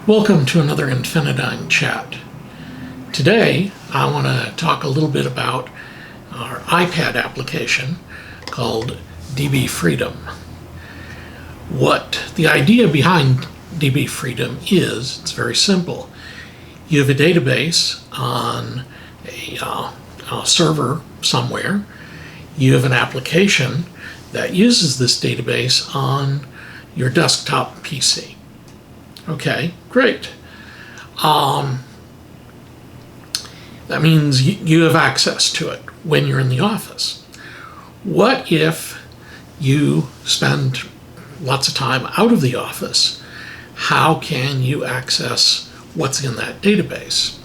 Welcome to another InfinaDyne Chat. Today I want to talk a little bit about our iPad application called DB Freedom. What the idea behind DB Freedom is, it's very simple. You have a database on a server somewhere. You have an application that uses this database on your desktop PC. Okay, great. That means you have access to it when you're in the office. What if you spend lots of time out of the office? How can you access what's in that database?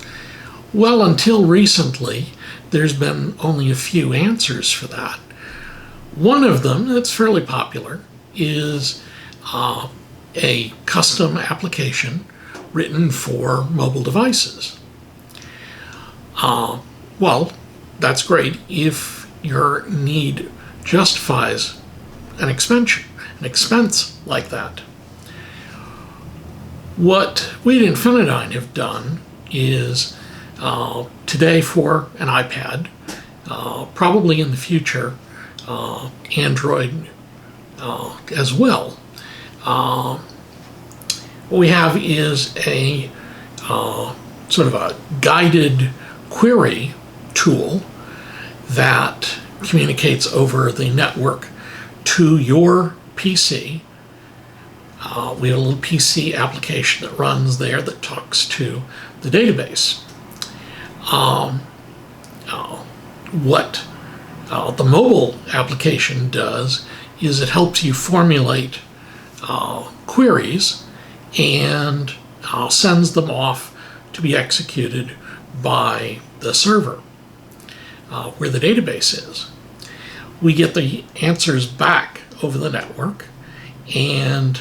Well, until recently, there's been only a few answers for that. One of them that's fairly popular is a custom application written for mobile devices. Well, that's great if your need justifies an expense like that. What we at InfinaDyne have done is today for an iPad, probably in the future Android as well. What we have is a sort of a guided query tool that communicates over the network to your PC. We have a little PC application that runs there that talks to the database. What the mobile application does is it helps you formulate queries and sends them off to be executed by the server where the database is. We get the answers back over the network, and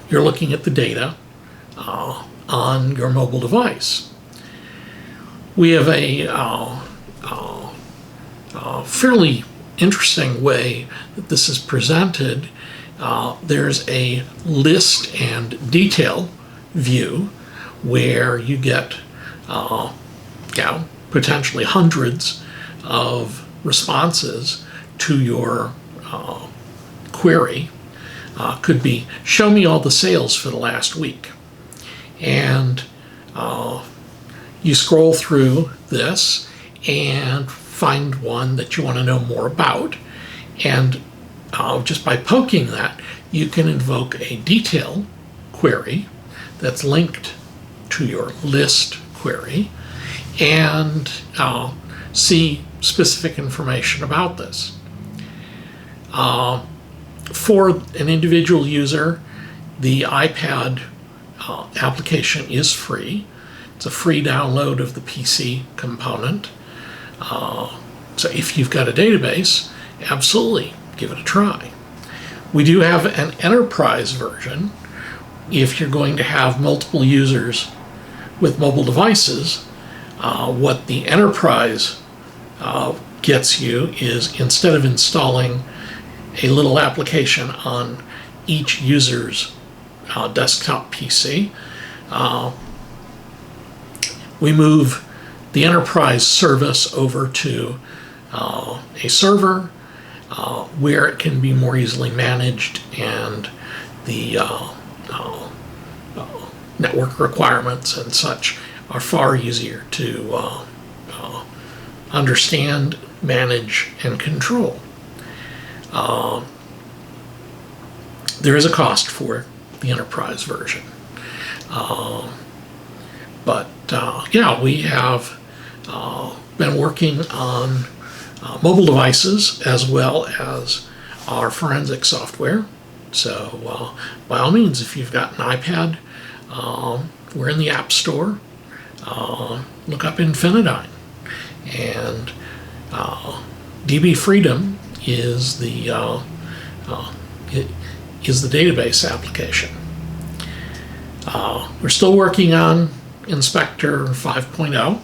you're looking at the data on your mobile device. We have a fairly interesting way that this is presented. There's a list and detail view where you get potentially hundreds of responses to your query. Could be, show me all the sales for the last week. And you scroll through this and find one that you want to know more about. And just by poking that, you can invoke a detail query that's linked to your list query and see specific information about this. For an individual user, the iPad application is free. It's a free download of the PC component. So if you've got a database, absolutely give it a try. We do have an enterprise version. If you're going to have multiple users with mobile devices, what the enterprise gets you is, instead of installing a little application on each user's desktop PC, we move the enterprise service over to a server where it can be more easily managed, and the network requirements and such are far easier to understand, manage, and control. There is a cost for the enterprise version. Yeah, we have been working on mobile devices as well as our forensic software. So by all means, if you've got an iPad, we're in the App Store. Look up InfinaDyne, and DB Freedom is the database application. We're still working on Inspector 5.0.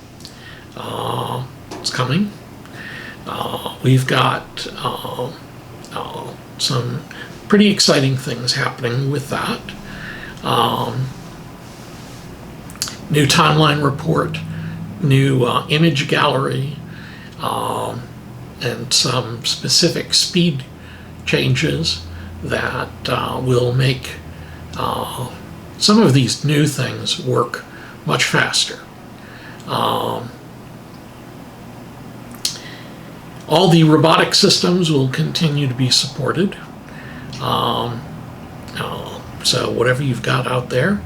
It's coming. We've got some pretty exciting things happening with that. New timeline report, new image gallery, and some specific speed changes that will make some of these new things work much faster. All the robotic systems will continue to be supported. So whatever you've got out there,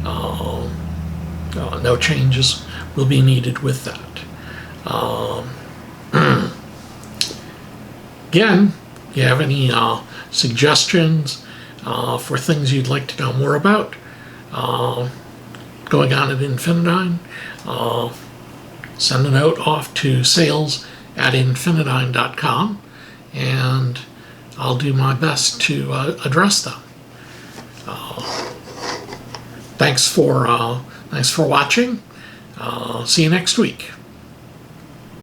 no changes will be needed with that. Again, if you have any suggestions for things you'd like to know more about going on at InfinaDyne, send a note off to sales@infinadyne.com, and I'll do my best to address them. Thanks for watching. See you next week.